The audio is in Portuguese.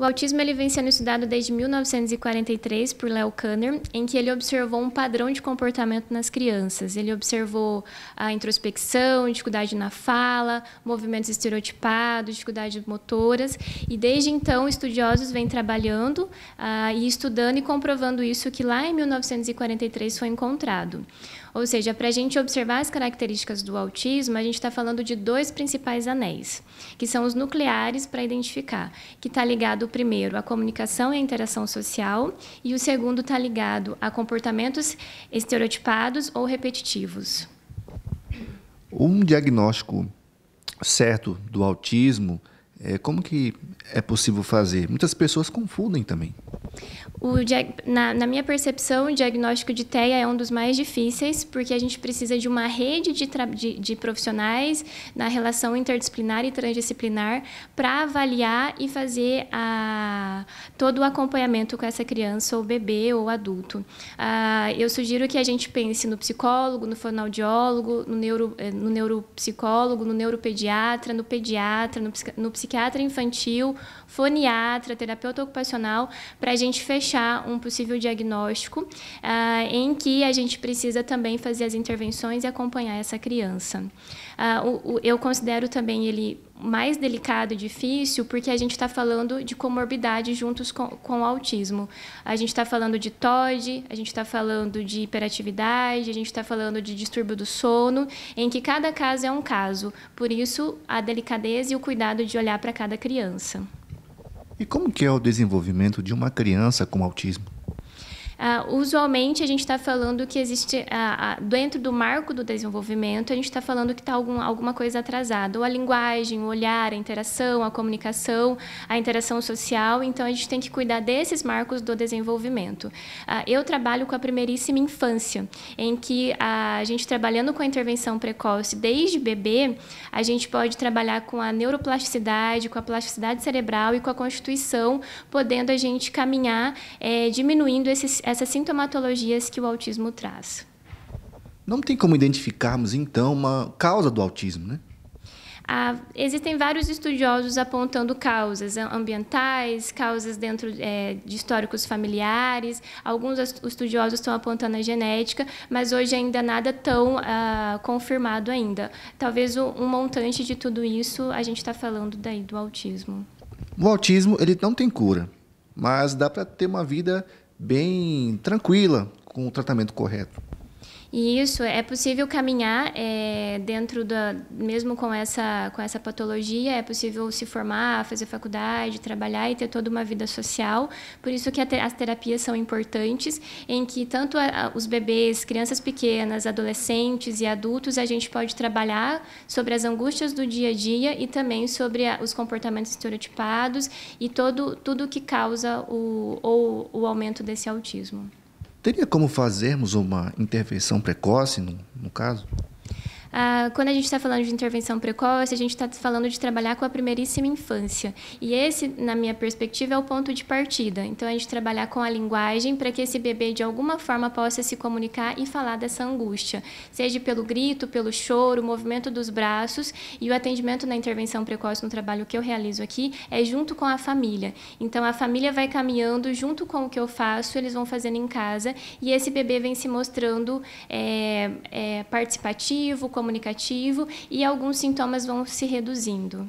autismo ele vem sendo estudado desde 1943 por Leo Kanner, em que ele observou um padrão de comportamento nas crianças. Ele observou a introspecção, dificuldade na fala, movimentos estereotipados, dificuldades motoras, e desde então estudiosos vêm trabalhando e estudando e comprovando isso que lá em 1943 foi encontrado. Ou seja, para a gente observar as características do autismo, a gente está falando de dois principais anéis, que são os nucleares para identificar, que está ligado primeiro à comunicação e à interação social, e o segundo está ligado a comportamentos estereotipados ou repetitivos. Um diagnóstico certo do autismo, como que é possível fazer? Muitas pessoas confundem também. Na minha percepção, o diagnóstico de TEA é um dos mais difíceis, porque a gente precisa de uma rede de profissionais na relação interdisciplinar e transdisciplinar para avaliar e fazer todo o acompanhamento com essa criança, ou bebê, ou adulto. Eu sugiro que a gente pense no psicólogo, no fonoaudiólogo, no neuropsicólogo, no neuropediatra, no pediatra, no psiquiatra infantil, foniatra, terapeuta ocupacional, para a gente fechar um possível diagnóstico em que a gente precisa também fazer as intervenções e acompanhar essa criança. Eu considero também ele mais delicado e difícil porque a gente está falando de comorbidade juntos com o autismo. A gente está falando de TOD, a gente está falando de hiperatividade, a gente está falando de distúrbio do sono, em que cada caso é um caso. Por isso, a delicadeza e o cuidado de olhar para cada criança. E como que é o desenvolvimento de uma criança com autismo? Usualmente, a gente está falando que existe, dentro do marco do desenvolvimento, a gente está falando que está alguma coisa atrasada. Ou a linguagem, o olhar, a interação, a comunicação, a interação social. Então, a gente tem que cuidar desses marcos do desenvolvimento. Eu trabalho com a primeiríssima infância, em que a gente, trabalhando com a intervenção precoce desde bebê, a gente pode trabalhar com a neuroplasticidade, com a plasticidade cerebral e com a constituição, podendo a gente caminhar, diminuindo essas sintomatologias que o autismo traz. Não tem como identificarmos, então, uma causa do autismo, né? Existem vários estudiosos apontando causas ambientais, causas dentro de históricos familiares. Alguns estudiosos estão apontando a genética, mas hoje ainda nada tão confirmado ainda. Talvez um montante de tudo isso, a gente está falando daí do autismo. O autismo, ele não tem cura, mas dá para ter uma vida bem tranquila com o tratamento correto. E isso é possível caminhar dentro mesmo com essa patologia, é possível se formar, fazer faculdade, trabalhar e ter toda uma vida social. Por isso que as terapias são importantes, em que tanto os bebês, crianças pequenas, adolescentes e adultos, a gente pode trabalhar sobre as angústias do dia a dia e também sobre os comportamentos estereotipados e tudo que causa o aumento desse autismo. Teria como fazermos uma intervenção precoce, no caso? Quando a gente está falando de intervenção precoce, a gente está falando de trabalhar com a primeiríssima infância. E esse, na minha perspectiva, é o ponto de partida. Então, a gente trabalhar com a linguagem para que esse bebê, de alguma forma, possa se comunicar e falar dessa angústia. Seja pelo grito, pelo choro, o movimento dos braços. E o atendimento na intervenção precoce, no trabalho que eu realizo aqui, é junto com a família. Então, a família vai caminhando junto com o que eu faço, eles vão fazendo em casa. E esse bebê vem se mostrando participativo, comunicativo, e alguns sintomas vão se reduzindo.